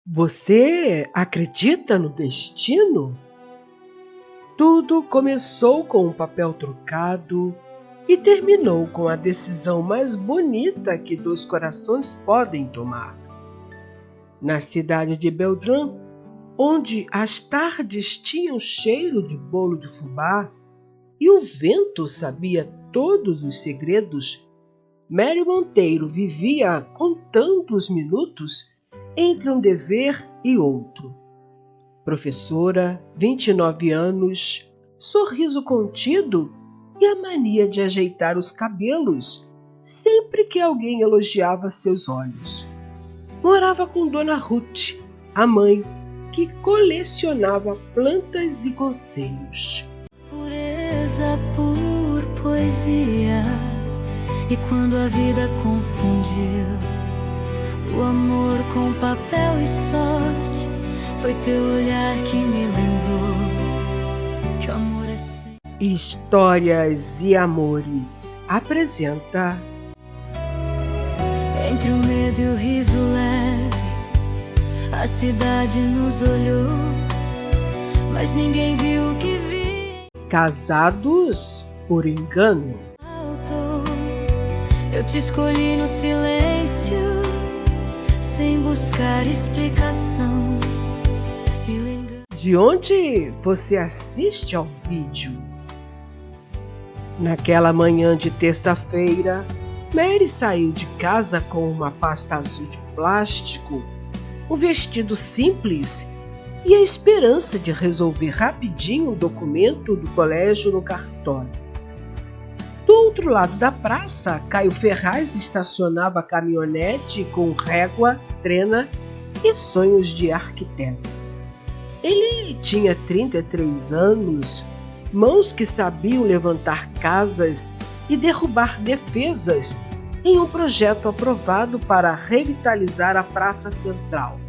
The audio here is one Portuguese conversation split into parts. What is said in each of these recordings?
Você acredita no destino? Tudo começou com um papel trocado e terminou com a decisão mais bonita que dois corações podem tomar. Na cidade de Beltrán, onde as tardes tinham cheiro de bolo de fubá e o vento sabia todos os segredos, Mary Monteiro vivia contando os minutos entre um dever e outro. Professora, 29 anos, sorriso contido e a mania de ajeitar os cabelos sempre que alguém elogiava seus olhos. Morava com Dona Ruth, a mãe, que colecionava plantas e conselhos. Pureza por poesia, e quando a vida confundiu o amor com papel e sorte, foi teu olhar que me lembrou que o amor é sempre. Histórias e Amores apresenta. Entre o medo e o riso leve, a cidade nos olhou, mas ninguém viu o que vi. Casados por engano. Eu te escolhi no silêncio, sem buscar explicação. De onde você assiste ao vídeo? Naquela manhã de terça-feira, Mary saiu de casa com uma pasta azul de plástico, um vestido simples e a esperança de resolver rapidinho o documento do colégio no cartório. Do outro lado da praça, Caio Ferraz estacionava a caminhonete com régua, trena e sonhos de arquiteto. Ele tinha 33 anos, mãos que sabiam levantar casas e derrubar defesas em um projeto aprovado para revitalizar a Praça Central.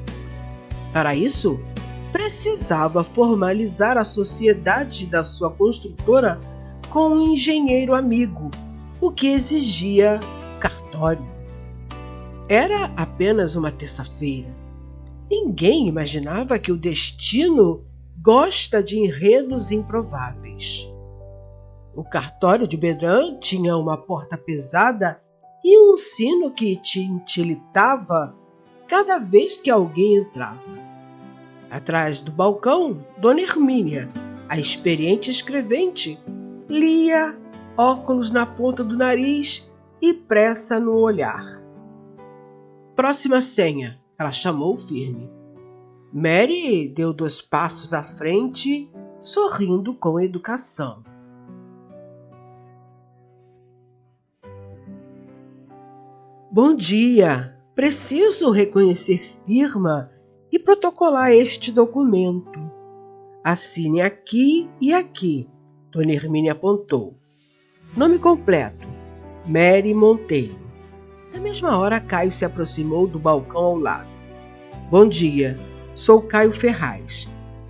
Para isso, precisava formalizar a sociedade da sua construtora com um engenheiro amigo, o que exigia cartório. Era apenas uma terça-feira. Ninguém imaginava que o destino gosta de enredos improváveis. O cartório de Beltrán tinha uma porta pesada e um sino que tintilitava cada vez que alguém entrava. Atrás do balcão, Dona Hermínia, a experiente escrevente, lia, óculos na ponta do nariz e pressa no olhar. Próxima senha, ela chamou firme. Mary deu 2 passos à frente, sorrindo com educação. Bom dia! Preciso reconhecer firma e protocolar este documento. Assine aqui e aqui. Dona Hermínia apontou. Nome completo: Mary Monteiro. Na mesma hora, Caio se aproximou do balcão ao lado. Bom dia, sou Caio Ferraz.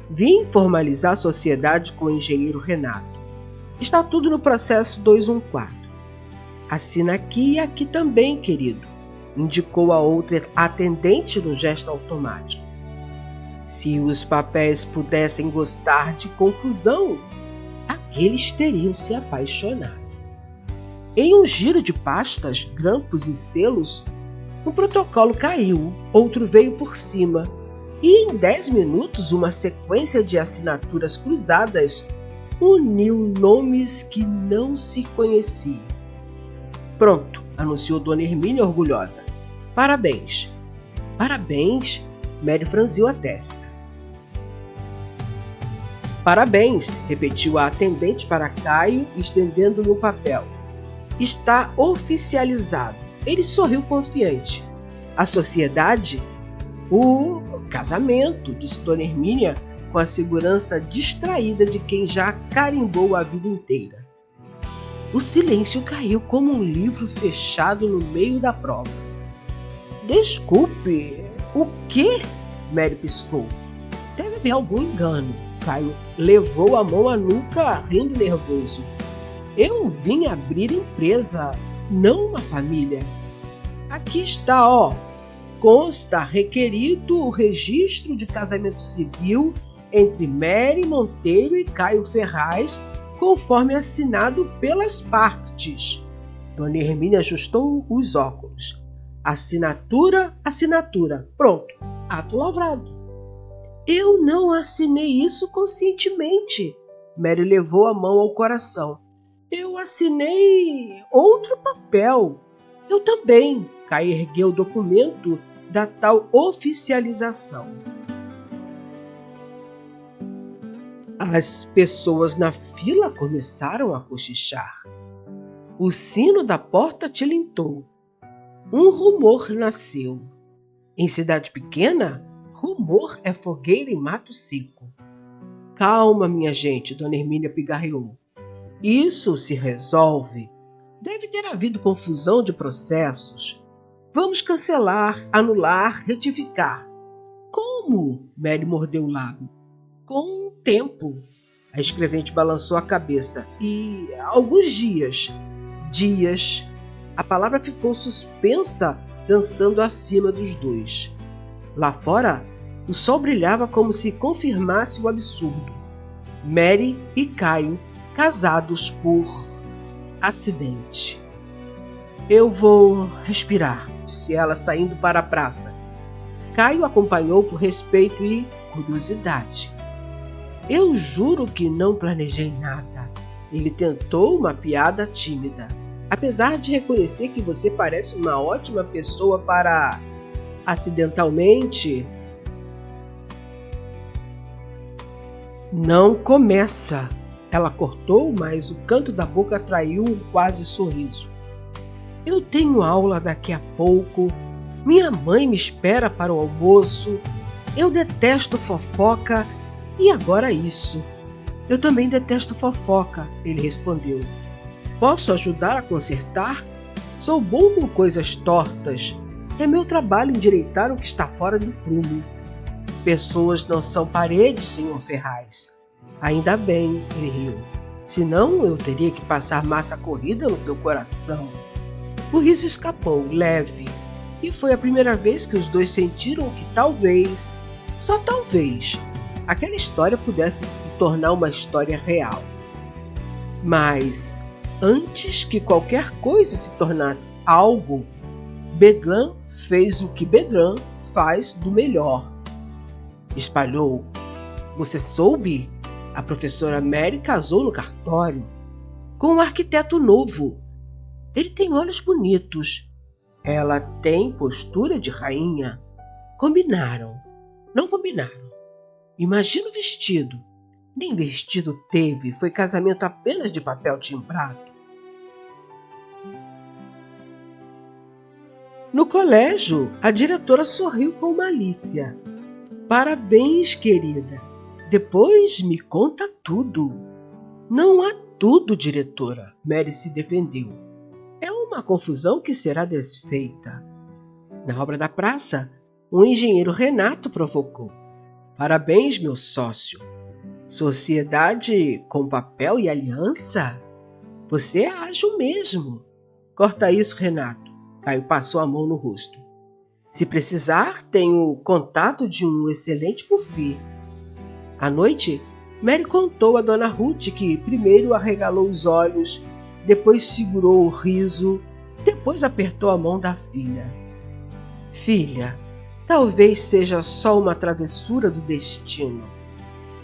Vim formalizar a sociedade com o engenheiro Renato. Está tudo no processo 214. Assina aqui e aqui também, querido, indicou a outra atendente no gesto automático. Se os papéis pudessem gostar de confusão, aqueles teriam se apaixonado. Em um giro de pastas, grampos e selos, um protocolo caiu, outro veio por cima, e em 10 minutos uma sequência de assinaturas cruzadas uniu nomes que não se conheciam. Pronto, anunciou Dona Hermínia orgulhosa. Parabéns. Parabéns, Mary franziu a testa. Parabéns, repetiu a atendente para Caio, estendendo-lhe um papel. Está oficializado. Ele sorriu confiante. A sociedade? O casamento, disse Dona Hermínia com a segurança distraída de quem já carimbou a vida inteira. O silêncio caiu como um livro fechado no meio da prova. Desculpe, o quê? Mary piscou. Deve haver algum engano. Caio levou a mão à nuca, rindo nervoso. Eu vim abrir empresa, não uma família. Aqui está, ó. consta requerido o registro de casamento civil entre Mary Monteiro e Caio Ferraz, conforme assinado pelas partes. Dona Hermínia ajustou os óculos. Assinatura, assinatura. Pronto, ato lavrado. Eu não assinei isso conscientemente. Mary levou a mão ao coração. Eu assinei outro papel. Eu também. Caio ergueu o documento da tal oficialização. As pessoas na fila começaram a cochichar. O sino da porta tilintou. Um rumor nasceu. Em cidade pequena, rumor é fogueira em mato seco. Calma, minha gente, Dona Hermínia pigarreou. Isso se resolve. Deve ter havido confusão de processos. Vamos cancelar, anular, retificar. Como? Mary mordeu o lábio. Com o tempo. A escrevente balançou a cabeça. E alguns dias. A palavra ficou suspensa, dançando acima dos dois. Lá fora, o sol brilhava como se confirmasse o absurdo. Mary e Caio, casados por acidente. Eu vou respirar, disse ela, saindo para a praça. Caio acompanhou por respeito e curiosidade. Eu juro que não planejei nada. Ele tentou uma piada tímida. Apesar de reconhecer que você parece uma ótima pessoa para... acidentalmente... Não começa. Ela cortou, mas o canto da boca atraiu um quase sorriso. Eu tenho aula daqui a pouco. Minha mãe me espera para o almoço. Eu detesto fofoca. E agora isso. Eu também detesto fofoca, ele respondeu. Posso ajudar a consertar? Sou bom com coisas tortas. É meu trabalho endireitar o que está fora do prumo. Pessoas não são paredes, Sr. Ferraz. Ainda bem, ele riu. Senão eu teria que passar massa corrida no seu coração. O riso escapou, leve, e foi a primeira vez que os dois sentiram que talvez, só talvez, aquela história pudesse se tornar uma história real. Mas, antes que qualquer coisa se tornasse algo, Bedlã fez o que Bedlã faz do melhor. Espalhou. Você soube? A professora Mary casou no cartório com um arquiteto novo. Ele tem olhos bonitos. Ela tem postura de rainha. Combinaram. Não combinaram. Imagina o vestido. Nem vestido teve, foi casamento apenas de papel timbrado. No colégio, a diretora sorriu com malícia. Parabéns, querida. Depois me conta tudo. Não há tudo, diretora. Mary se defendeu. É uma confusão que será desfeita. Na obra da praça, o engenheiro Renato provocou. Parabéns, meu sócio. Sociedade com papel e aliança? Você é ágil mesmo. Corta isso, Renato. Caio passou a mão no rosto. Se precisar, tenho o contato de um excelente buffet. À noite, Mary contou a Dona Ruth que primeiro arregalou os olhos, depois segurou o riso, depois apertou a mão da filha. Filha, talvez seja só uma travessura do destino.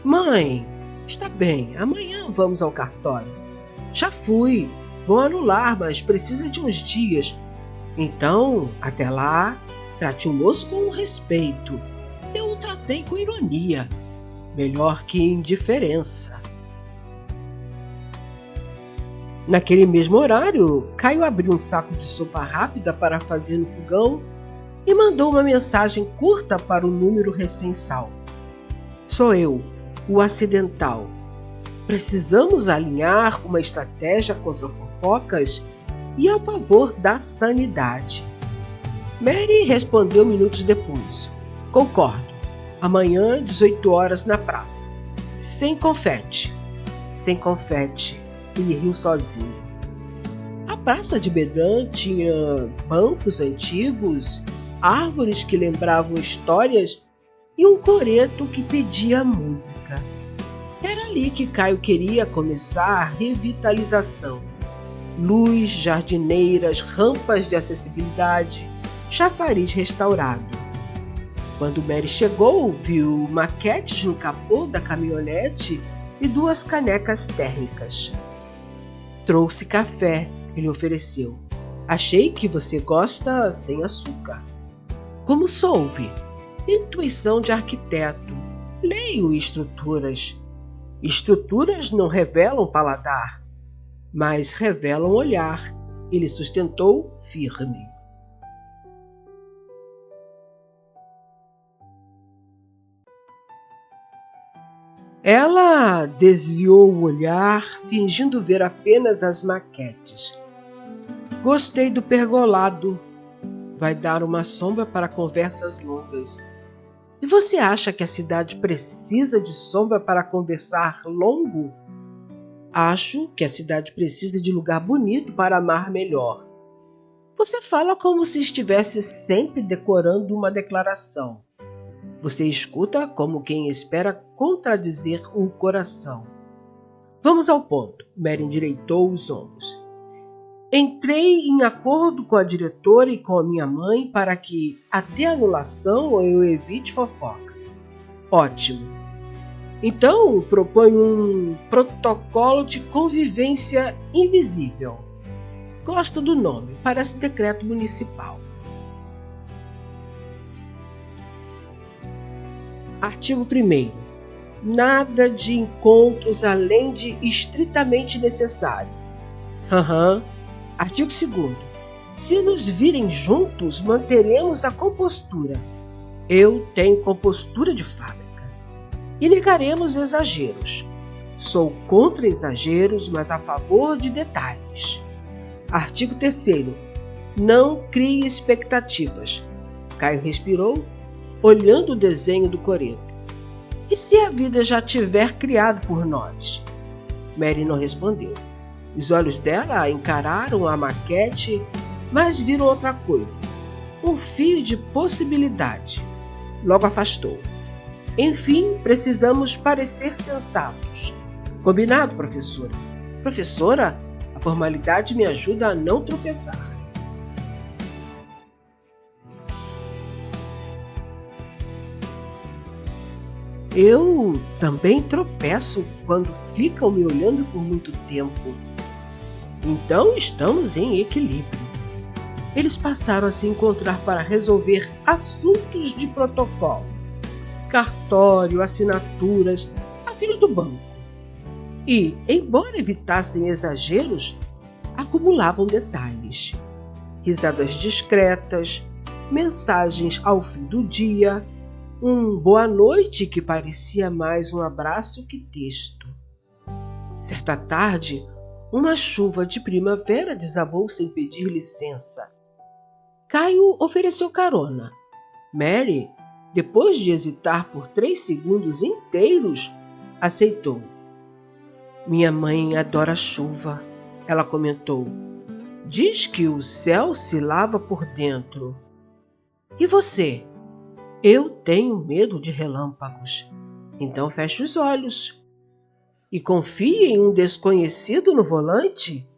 Mãe, está bem, amanhã vamos ao cartório. Já fui, vão anular, mas precisa de uns dias. Então, até lá, trate o moço com respeito. Eu o tratei com ironia. Melhor que indiferença. Naquele mesmo horário, Caio abriu um saco de sopa rápida para fazer no fogão e mandou uma mensagem curta para o número recém-salvo. Sou eu, o acidental. Precisamos alinhar uma estratégia contra fofocas e a favor da sanidade. Mary respondeu minutos depois. Concordo. Amanhã, 18 horas, na praça. Sem confete. Sem confete. Ele riu sozinho. A praça de Bedlã tinha bancos antigos árvores que lembravam histórias e um coreto que pedia música. Era ali que Caio queria começar a revitalização. Luz, jardineiras, rampas de acessibilidade, chafariz restaurado. Quando Mary chegou, viu maquetes no capô da caminhonete e 2 canecas térmicas. Trouxe café, ele ofereceu. Achei que você gosta sem açúcar. Como soube? Intuição de arquiteto. Leio estruturas. Estruturas não revelam paladar, mas revelam olhar. Ele sustentou firme. Ela desviou o olhar, fingindo ver apenas as maquetes. Gostei do pergolado. Vai dar uma sombra para conversas longas. E você acha que a cidade precisa de sombra para conversar longo? Acho que a cidade precisa de lugar bonito para amar melhor. Você fala como se estivesse sempre decorando uma declaração. Você escuta como quem espera contradizer o coração. Vamos ao ponto. Mary endireitou os ombros. Entrei em acordo com a diretora e com a minha mãe para que, até anulação, eu evite fofoca. Ótimo. Então, proponho um protocolo de convivência invisível. Gosto do nome, parece decreto municipal. Artigo 1º. Nada de encontros além de estritamente necessário. Artigo 2º. Se nos virem juntos, manteremos a compostura. Eu tenho compostura de fábrica. E negaremos exageros. Sou contra exageros, mas a favor de detalhes. Artigo 3º. Não crie expectativas. Caio respirou, olhando o desenho do coreto. E se a vida já tiver criado por nós? Mary não respondeu. Os olhos dela encararam a maquete, mas viram outra coisa. Um fio de possibilidade. Logo afastou. Enfim, precisamos parecer sensatos. Combinado, professora? Professora, a formalidade me ajuda a não tropeçar. Eu também tropeço quando ficam me olhando por muito tempo. Então estamos em equilíbrio. Eles passaram a se encontrar para resolver assuntos de protocolo. Cartório, assinaturas, a fila do banco. E, embora evitassem exageros, acumulavam detalhes. Risadas discretas, mensagens ao fim do dia, um boa noite que parecia mais um abraço que texto. Certa tarde, uma chuva de primavera desabou sem pedir licença. Caio ofereceu carona. Mary, depois de hesitar por 3 segundos inteiros, aceitou. Minha mãe adora chuva, ela comentou. Diz que o céu se lava por dentro. E você? Eu tenho medo de relâmpagos. Então feche os olhos. E confie em um desconhecido no volante?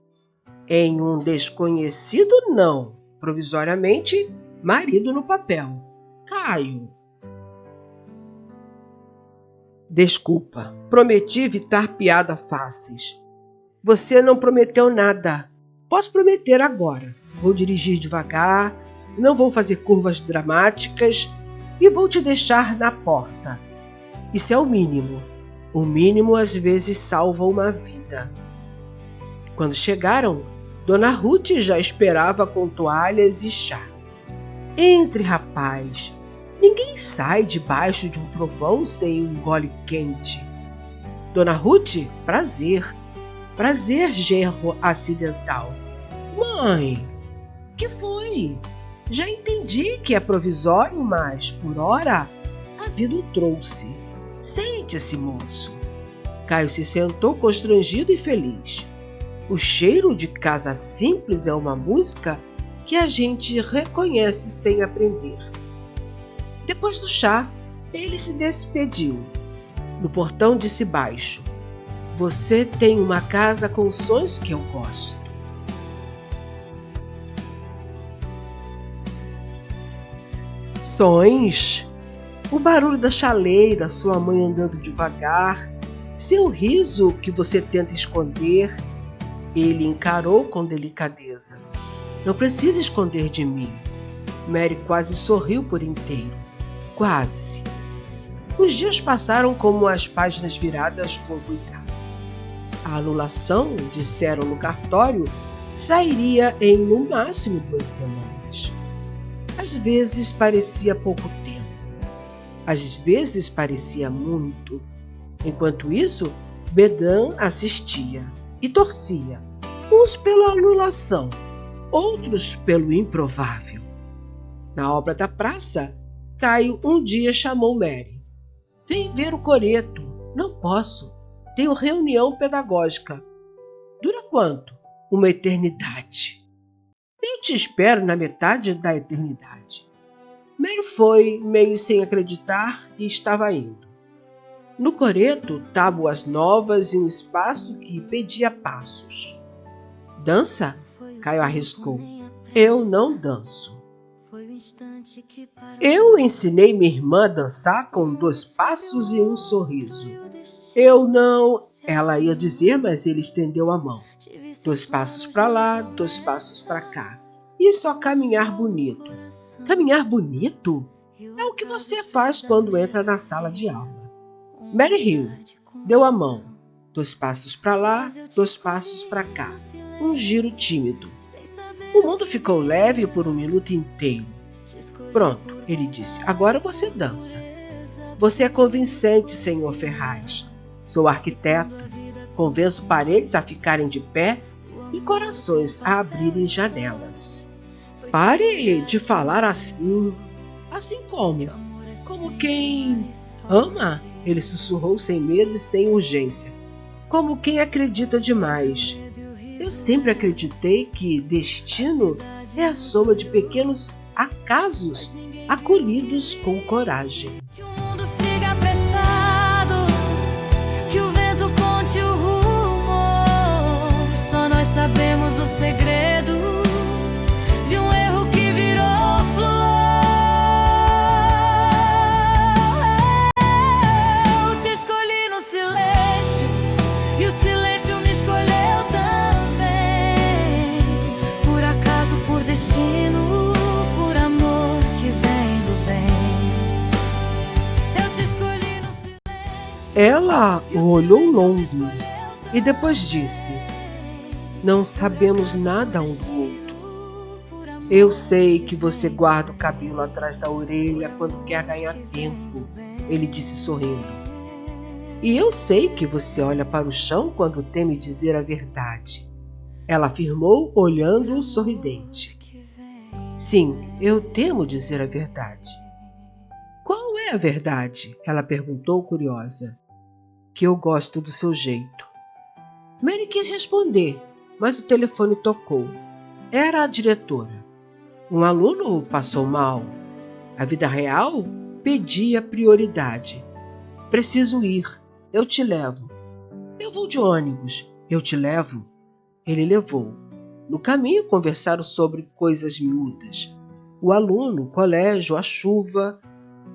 Em um desconhecido, não. Provisoriamente, marido no papel. Caio. Desculpa, prometi evitar piadas fáceis. Você não prometeu nada. Posso prometer agora. Vou dirigir devagar, não vou fazer curvas dramáticas e vou te deixar na porta. Isso é o mínimo. O mínimo às vezes salva uma vida. Quando chegaram, Dona Ruth já esperava com toalhas e chá. Entre, rapaz. Ninguém sai debaixo de um trovão sem um gole quente. Dona Ruth, prazer. Prazer, genro acidental. Mãe, que foi? Já entendi que é provisório, mas, por hora, a vida o trouxe. Sente-se, moço. Caio se sentou constrangido e feliz. O cheiro de casa simples é uma música que a gente reconhece sem aprender. Depois do chá, ele se despediu. No portão disse baixo: "Você tem uma casa com sonhos que eu gosto." Sonhos? O barulho da chaleira, sua mãe andando devagar, seu riso que você tenta esconder. Ele encarou com delicadeza. "Não precisa esconder de mim." Mary quase sorriu por inteiro. Quase. Os dias passaram como as páginas viradas com cuidado. A anulação, disseram no cartório, sairia em no máximo 2 semanas. Às vezes parecia pouco tempo. Às vezes parecia muito. Enquanto isso, Bedan assistia e torcia, uns pela anulação, outros pelo improvável. Na obra da praça, Caio um dia chamou Mary. "Vem ver o coreto." "Não posso. Tenho reunião pedagógica." "Dura quanto?" "Uma eternidade." "Eu te espero na metade da eternidade." Mary foi, meio sem acreditar, e estava indo. No coreto, tábuas novas e um espaço que pedia passos. "Dança?" Caio arriscou. "Eu não danço." "Eu ensinei minha irmã a dançar com 2 passos e um sorriso." "Eu não..." ela ia dizer, mas ele estendeu a mão. 2 passos para lá, 2 passos para cá. E só caminhar bonito. Caminhar bonito? É o que você faz quando entra na sala de aula. Mary riu, deu a mão. 2 passos para lá, 2 passos para cá. Um giro tímido. O mundo ficou leve por 1 minuto inteiro. "Pronto," ele disse, "agora você dança." "Você é convincente, senhor Ferraz. Sou arquiteto. Convenço paredes a ficarem de pé e corações a abrirem janelas." "Pare de falar assim." "Assim como? Como quem ama?" Ele sussurrou sem medo e sem urgência. "Como quem acredita demais. Eu sempre acreditei que destino é a soma de pequenos acasos acolhidos com coragem." Que o mundo siga apressado, que o vento conte o rumo. Só nós sabemos o segredo de um erro que virou flor. Eu te escolhi no silêncio e o silêncio me escolheu também. Por acaso, por destino, por amor que vem do bem. Eu te escolhi no silêncio. Ela o olhou longo e depois disse: "Não sabemos nada um do outro. Eu sei que você guarda o cabelo atrás da orelha quando quer ganhar tempo," ele disse sorrindo. "E eu sei que você olha para o chão quando teme dizer a verdade," ela afirmou, olhando-o sorridente. "Sim, eu temo dizer a verdade." "Qual é a verdade?" ela perguntou, curiosa. "Que eu gosto do seu jeito." Mary quis responder, mas o telefone tocou. Era a diretora. Um aluno passou mal. A vida real pedia prioridade. "Preciso ir. Eu te levo." "Eu vou de ônibus." "Eu te levo." Ele levou. No caminho conversaram sobre coisas miúdas. O aluno, o colégio, a chuva.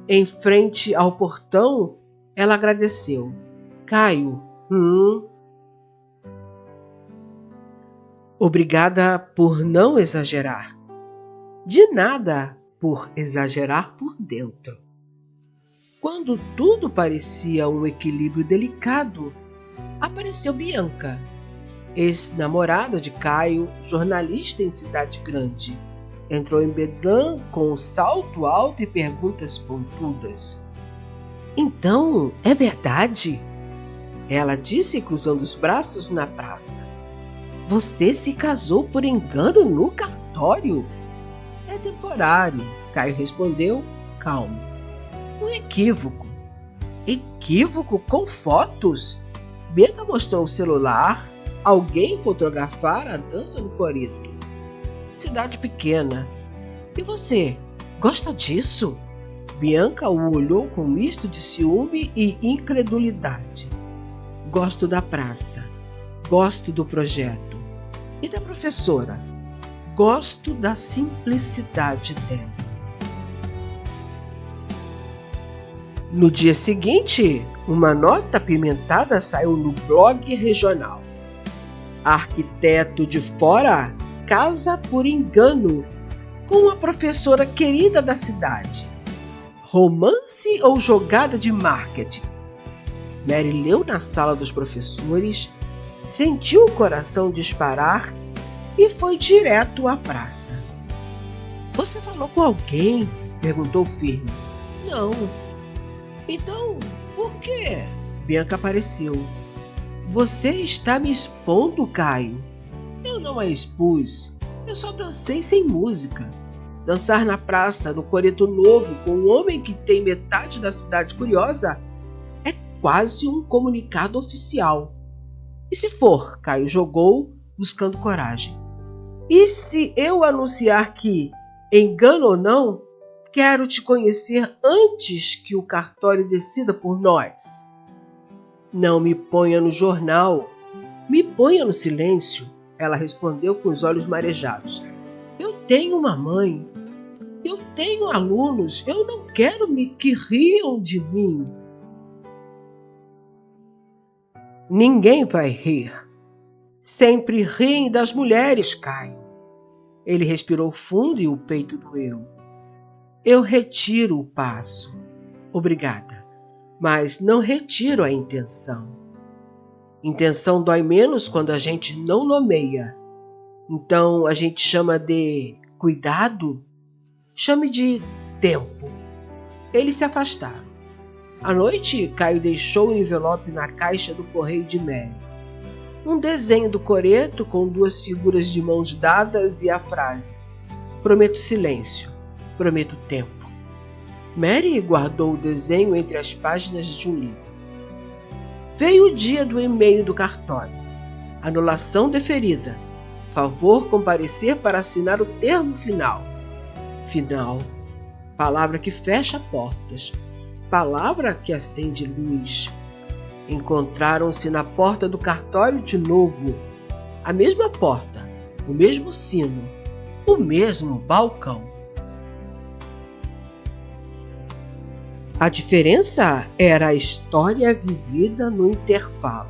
Em frente ao portão, ela agradeceu. "Caio, Obrigada por não exagerar." "De nada, por exagerar por dentro." Quando tudo parecia um equilíbrio delicado, apareceu Bianca, ex-namorada de Caio, jornalista em cidade grande. Entrou em Bedan com um salto alto e perguntas pontudas. "Então, é verdade?" ela disse, cruzando os braços na praça. "Você se casou por engano no cartório?" "É temporário," Caio respondeu, calmo. "Um equívoco." "Equívoco com fotos?" Bianca mostrou o celular. Alguém fotografara a dança no coreto. cidade pequena. E você, gosta disso? Bianca o olhou com um misto de ciúme e incredulidade. Gosto da praça. Gosto do projeto. E da professora? Gosto da simplicidade dela. No dia seguinte, uma nota apimentada saiu no blog regional. Arquiteto de fora casa por engano com uma professora querida da cidade. Romance ou jogada de marketing? Mary leu na sala dos professores, sentiu o coração disparar e foi direto à praça. Você falou com alguém? Perguntou firme. Não. Então, por quê? Bianca apareceu. Você está me expondo, Caio. Eu não a expus. Eu só dancei sem música. Dançar na praça, no coreto novo, com um homem que tem metade da cidade curiosa, é quase um comunicado oficial. E se for? Caio jogou, buscando coragem. E se eu anunciar que, engano ou não, quero te conhecer antes que o cartório decida por nós? Não me ponha no jornal, me ponha no silêncio, ela respondeu com os olhos marejados. Eu tenho uma mãe, eu tenho alunos, eu não quero que riam de mim. Ninguém vai rir. Sempre riem das mulheres, Caio. Ele respirou fundo e o peito doeu. Eu retiro o passo. Obrigada, mas não retiro a intenção. Intenção dói menos quando a gente não nomeia. Então a gente chama de cuidado? Chame de tempo. Eles se afastaram. À noite, Caio deixou o envelope na caixa do correio de Mary. Um desenho do coreto com 2 figuras de mãos dadas e a frase: prometo silêncio, prometo tempo. Mary guardou o desenho entre as páginas de um livro. Veio o dia do e-mail do cartório. Anulação deferida. Favor comparecer para assinar o termo final. Final. Palavra que fecha portas. Palavra que acende luz. Encontraram-se na porta do cartório de novo. A mesma porta, o mesmo sino, o mesmo balcão. A diferença era a história vivida no intervalo.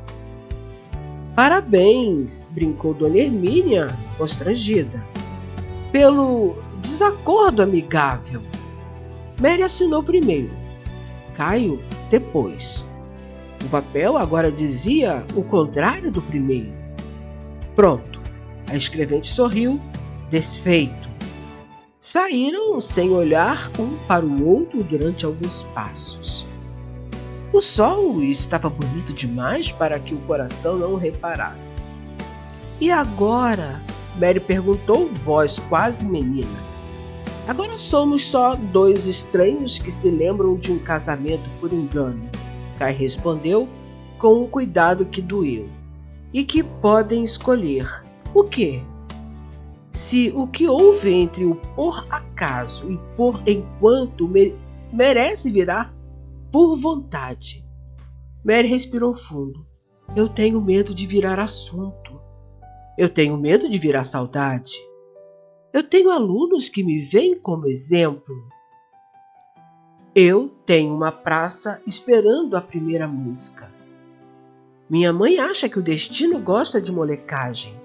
Parabéns, brincou Dona Hermínia, constrangida, pelo desacordo amigável. Mary assinou primeiro, Caio depois. O papel agora dizia o contrário do primeiro. Pronto, a escrevente sorriu, desfeito. Saíram sem olhar um para o outro durante alguns passos. O sol estava bonito demais para que o coração não reparasse. E agora? Mary perguntou, voz quase menina. Agora somos só 2 estranhos que se lembram de um casamento por engano. Caio respondeu com um cuidado que doeu. E que podem escolher. O quê? Se o que houve entre o por acaso e por enquanto merece virar por vontade. Mary respirou fundo. Eu tenho medo de virar assunto. Eu tenho medo de virar saudade. Eu tenho alunos que me veem como exemplo. Eu tenho uma praça esperando a primeira música. Minha mãe acha que o destino gosta de molecagem.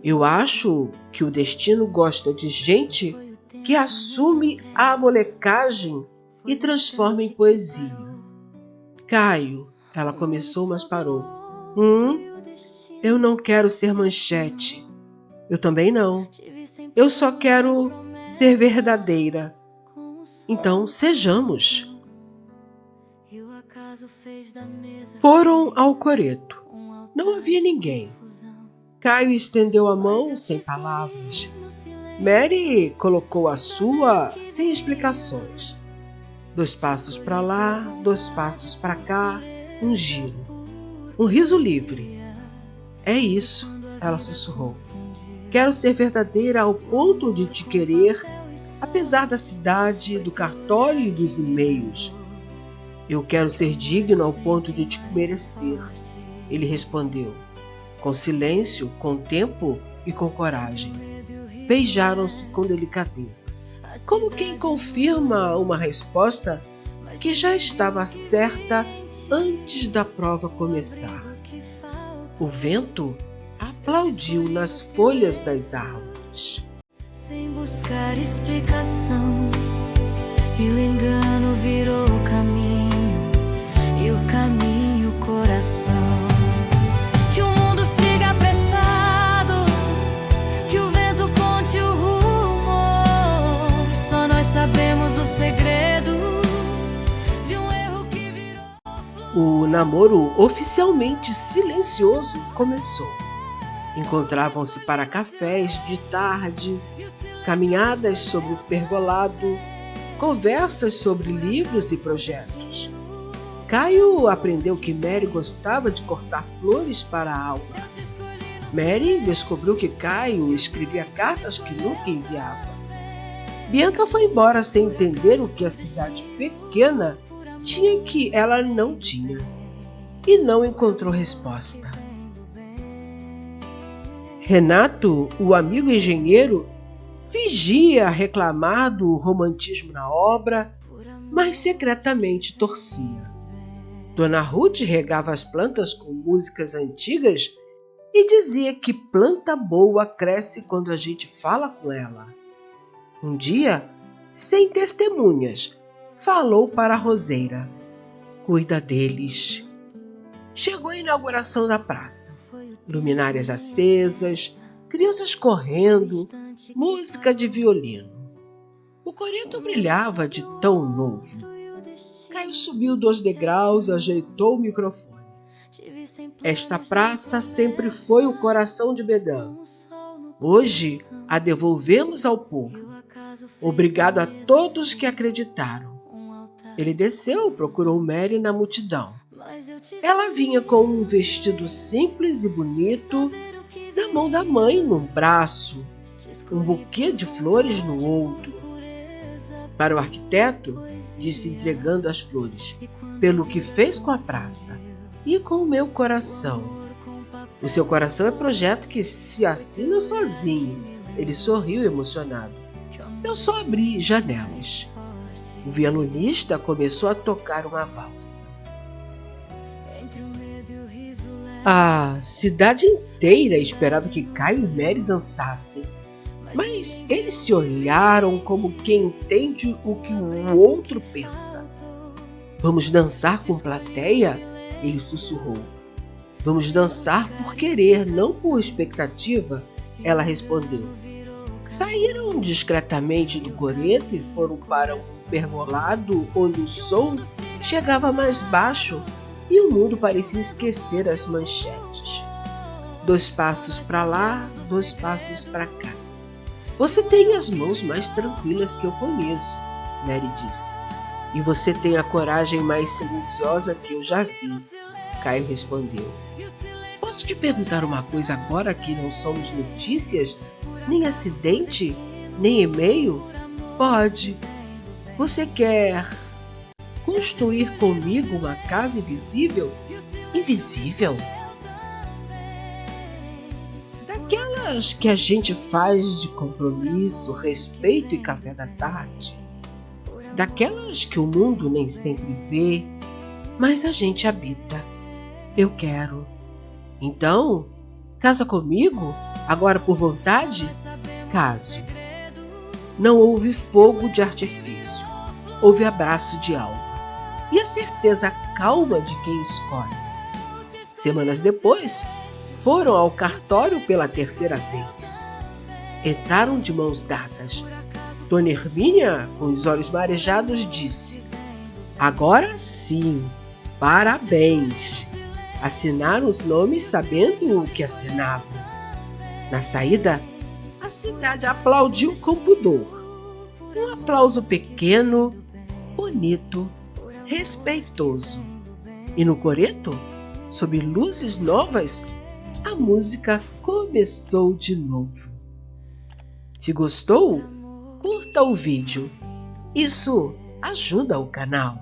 Eu acho que o destino gosta de gente que assume a molecagem e transforma em poesia. Caio, ela começou, mas parou. Eu não quero ser manchete. Eu também não. Eu só quero ser verdadeira. Então, sejamos. Foram ao coreto. Não havia ninguém. Caio estendeu a mão sem palavras. Mary colocou a sua sem explicações. 2 passos para lá, 2 passos para cá, um giro. Um riso livre. É isso, ela sussurrou. Quero ser verdadeira ao ponto de te querer, apesar da cidade, do cartório e dos e-mails. Eu quero ser digno ao ponto de te merecer, ele respondeu, com silêncio, com tempo e com coragem. Beijaram-se com delicadeza, como quem confirma uma resposta que já estava certa antes da prova começar. O vento aplaudiu nas folhas das árvores. Sem buscar explicação, e o engano virou caminho, e o caminho coração. Que o mundo siga apressado, que o vento conte o rumo. Só nós sabemos o segredo de um erro que virou flor. O namoro oficialmente silencioso começou. Encontravam-se para cafés de tarde, caminhadas sobre o pergolado, conversas sobre livros e projetos. Caio aprendeu que Mary gostava de cortar flores para a aula. Mary descobriu que Caio escrevia cartas que nunca enviava. Bianca foi embora sem entender o que a cidade pequena tinha que ela não tinha, e não encontrou resposta. Renato, o amigo engenheiro, fingia reclamar do romantismo na obra, mas secretamente torcia. Dona Ruth regava as plantas com músicas antigas e dizia que planta boa cresce quando a gente fala com ela. Um dia, sem testemunhas, falou para a roseira: "Cuida deles." Chegou a inauguração da praça. Luminárias acesas, crianças correndo, música de violino. O coreto brilhava de tão novo. Caio subiu 2 degraus, ajeitou o microfone. Esta praça sempre foi o coração de Bedã. Hoje a devolvemos ao povo. Obrigado a todos que acreditaram. Ele desceu, procurou Mary na multidão. Ela vinha com um vestido simples e bonito, na mão da mãe num braço, um buquê de flores no outro. Para o arquiteto, disse entregando as flores, pelo que fez com a praça e com o meu coração. O seu coração é projeto que se assina sozinho. Ele sorriu emocionado. Eu só abri janelas. O violonista começou a tocar uma valsa. A cidade inteira esperava que Caio e Mary dançassem, mas eles se olharam como quem entende o que o outro pensa. Vamos dançar com plateia? Ele sussurrou. Vamos dançar por querer, não por expectativa, ela respondeu. Saíram discretamente do coreto e foram para um pergolado onde o som chegava mais baixo e o mundo parecia esquecer as manchetes. 2 passos para lá, 2 passos para cá. Você tem as mãos mais tranquilas que eu conheço, Mary disse. E você tem a coragem mais silenciosa que eu já vi, Caio respondeu. Posso te perguntar uma coisa agora que não somos notícias, nem acidente, nem e-mail? Pode. Você quer construir comigo uma casa invisível? Invisível? Daquelas que a gente faz de compromisso, respeito e café da tarde. Daquelas que o mundo nem sempre vê, mas a gente habita. Eu quero. Então, casa comigo? Agora por vontade? Caso. Não houve fogo de artifício. Houve abraço de alma. E a certeza calma de quem escolhe. Semanas depois, foram ao cartório pela 3ª vez. Entraram de mãos dadas. Dona Hermínia, com os olhos marejados, disse: Agora sim, parabéns! Assinaram os nomes sabendo o que assinavam. Na saída, a cidade aplaudiu com pudor. Um aplauso pequeno, bonito, respeitoso. E no coreto, sob luzes novas, a música começou de novo. Se gostou, curta o vídeo. Isso ajuda o canal.